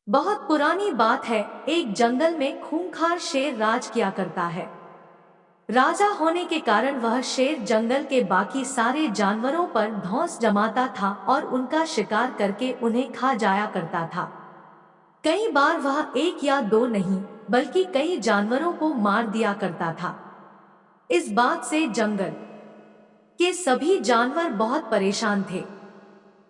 बहुत पुरानी बात है। एक जंगल में खूंखार शेर राज किया करता है। राजा होने के कारण वह शेर जंगल के बाकी सारे जानवरों पर धौंस जमाता था और उनका शिकार करके उन्हें खा जाया करता था। कई बार वह एक या दो नहीं बल्कि कई जानवरों को मार दिया करता था। इस बात से जंगल के सभी जानवर बहुत परेशान थे।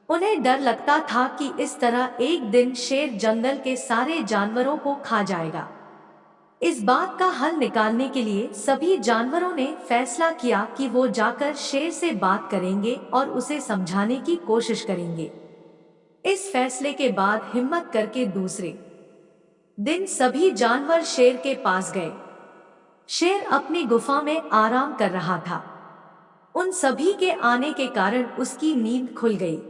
उन्हें डर लगता था कि इस तरह एक दिन शेर जंगल के सारे जानवरों को खा जाएगा। इस बात का हल निकालने के लिए सभी जानवरों ने फैसला किया कि वो जाकर शेर से बात करेंगे और उसे समझाने की कोशिश करेंगे। इस फैसले के बाद हिम्मत करके दूसरे दिन सभी जानवर शेर के पास गए। शेर अपनी गुफा में आराम कर रहा था। उन सभी के आने के कारण उसकी नींद खुल गई।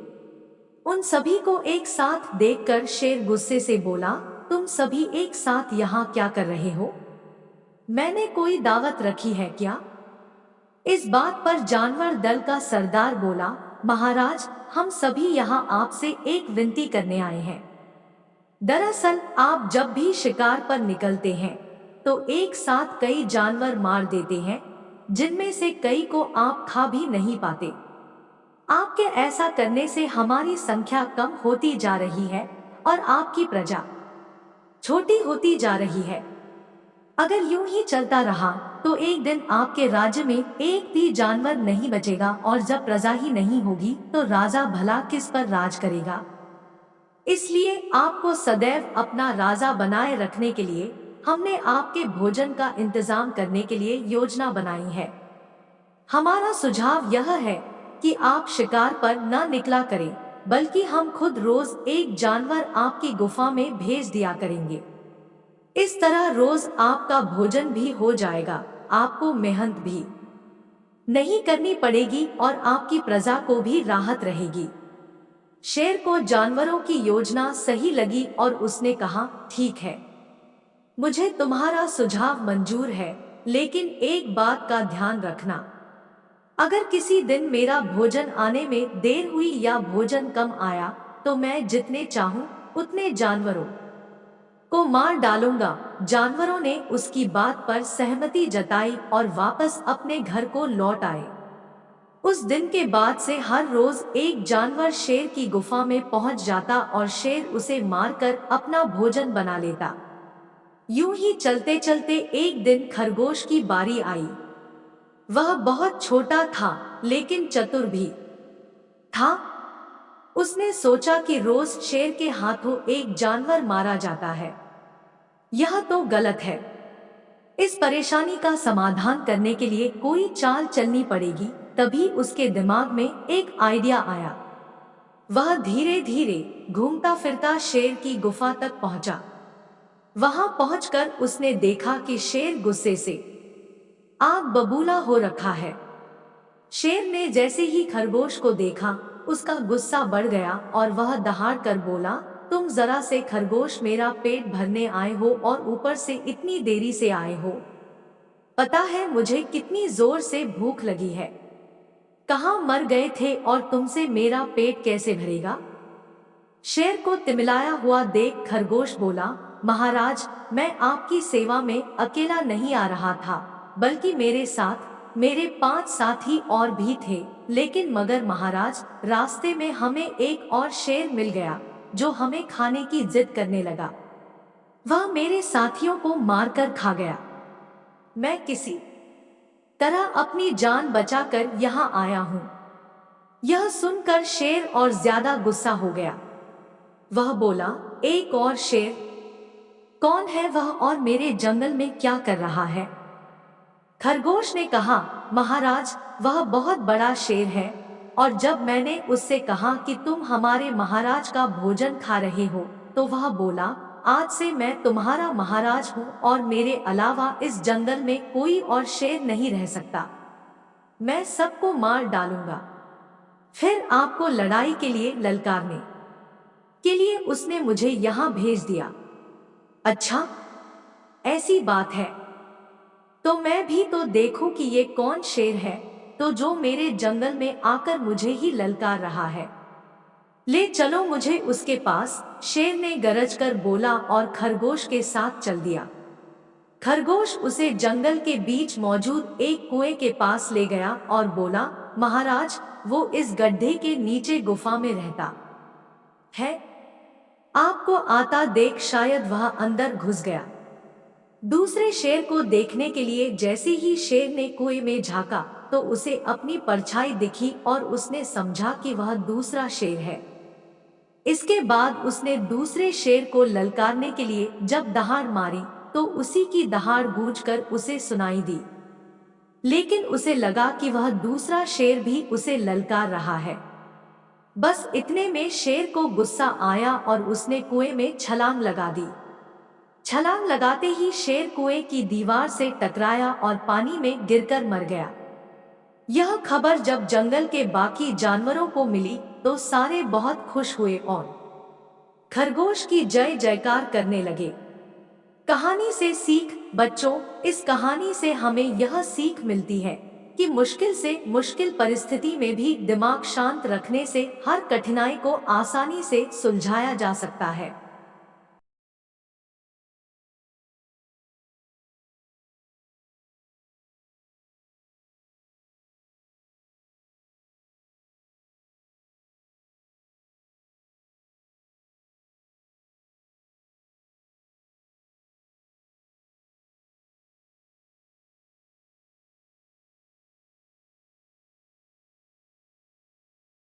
उन सभी को एक साथ देखकर शेर गुस्से से बोला, तुम सभी एक साथ यहाँ क्या कर रहे हो? मैंने कोई दावत रखी है क्या? इस बात पर जानवर दल का सरदार बोला, महाराज, हम सभी यहाँ आपसे एक विनती करने आए हैं। दरअसल आप जब भी शिकार पर निकलते हैं तो एक साथ कई जानवर मार देते हैं, जिनमें से कई को आप खा भी नहीं पाते। आपके ऐसा करने से हमारी संख्या कम होती जा रही है और आपकी प्रजा छोटी होती जा रही है। अगर यूं ही चलता रहा तो एक दिन आपके राज्य में एक भी जानवर नहीं बचेगा और जब प्रजा ही नहीं होगी तो राजा भला किस पर राज करेगा? इसलिए आपको सदैव अपना राजा बनाए रखने के लिए हमने आपके भोजन का इंतजाम करने के लिए योजना बनाई है। हमारा सुझाव यह है कि आप शिकार पर न निकला करें, बल्कि हम खुद रोज एक जानवर आपकी गुफा में भेज दिया करेंगे। इस तरह रोज आपका भोजन भी हो जाएगा, आपको मेहनत भी नहीं करनी पड़ेगी और आपकी प्रजा को भी राहत रहेगी। शेर को जानवरों की योजना सही लगी और उसने कहा, ठीक है, मुझे तुम्हारा सुझाव मंजूर है, लेकिन एक बात का ध्यान रखना। अगर किसी दिन मेरा भोजन आने में देर हुई या भोजन कम आया तो मैं जितने चाहूं उतने जानवरों को मार डालूंगा। जानवरों ने उसकी बात पर सहमति जताई और वापस अपने घर को लौट आए। उस दिन के बाद से हर रोज एक जानवर शेर की गुफा में पहुंच जाता और शेर उसे मारकर अपना भोजन बना लेता। यूं ही चलते चलते एक दिन खरगोश की बारी आई। वह बहुत छोटा था लेकिन चतुर भी था। उसने सोचा कि रोज शेर के हाथों एक जानवर मारा जाता है, यह तो गलत है। इस परेशानी का समाधान करने के लिए कोई चाल चलनी पड़ेगी। तभी उसके दिमाग में एक आइडिया आया। वह धीरे धीरे घूमता फिरता शेर की गुफा तक पहुंचा। वहां पहुंचकर उसने देखा कि शेर गुस्से से आग बबूला हो रखा है। शेर ने जैसे ही खरगोश को देखा, उसका गुस्सा बढ़ गया और वह दहाड़ कर बोला, तुम जरा से खरगोश मेरा पेट भरने आए हो और ऊपर से इतनी देरी से आए हो। पता है मुझे कितनी जोर से भूख लगी है। कहाँ मर गए थे और तुमसे मेरा पेट कैसे भरेगा? शेर को तिमिलाया हुआ देख खरगोश बोला, महाराज, मैं आपकी सेवा में अकेला नहीं आ रहा था, बल्कि मेरे साथ मेरे 5 साथी और भी थे। लेकिन मगर महाराज, रास्ते में हमें एक और शेर मिल गया जो हमें खाने की जिद करने लगा। वह मेरे साथियों को मारकर खा गया। मैं किसी तरह अपनी जान बचाकर यहाँ आया हूँ। यह सुनकर शेर और ज्यादा गुस्सा हो गया। वह बोला, एक और शेर? कौन है वह और मेरे जंगल में क्या कर रहा है? खरगोश ने कहा, महाराज, वह बहुत बड़ा शेर है और जब मैंने उससे कहा कि तुम हमारे महाराज का भोजन खा रहे हो तो वह बोला, आज से मैं तुम्हारा महाराज हूँ और मेरे अलावा इस जंगल में कोई और शेर नहीं रह सकता। मैं सबको मार डालूंगा। फिर आपको लड़ाई के लिए ललकारने के लिए उसने मुझे यहाँ भेज दिया। अच्छा, ऐसी बात है तो मैं भी तो देखूं कि ये कौन शेर है तो जो मेरे जंगल में आकर मुझे ही ललकार रहा है। ले चलो मुझे उसके पास, शेर ने गरज कर बोला और खरगोश के साथ चल दिया। खरगोश उसे जंगल के बीच मौजूद एक कुएं के पास ले गया और बोला, महाराज, वो इस गड्ढे के नीचे गुफा में रहता है, आपको आता देख शायद वह अंदर घुस गया। दूसरे शेर को देखने के लिए जैसे ही शेर ने कुएं में झांका तो उसे अपनी परछाई दिखी और उसने समझा कि वह दूसरा शेर है। इसके बाद उसने दूसरे शेर को ललकारने के लिए जब दहाड़ मारी तो उसी की दहाड़ गूंजकर उसे सुनाई दी, लेकिन उसे लगा कि वह दूसरा शेर भी उसे ललकार रहा है। बस इतने में शेर को गुस्सा आया और उसने कुएं में छलांग लगा दी। छलांग लगाते ही शेर कुएं की दीवार से टकराया और पानी में गिरकर मर गया। यह खबर जब जंगल के बाकी जानवरों को मिली तो सारे बहुत खुश हुए और खरगोश की जय जयकार करने लगे। कहानी से सीख। बच्चों, इस कहानी से हमें यह सीख मिलती है कि मुश्किल से मुश्किल परिस्थिति में भी दिमाग शांत रखने से हर कठिनाई को आसानी से सुलझाया जा सकता है।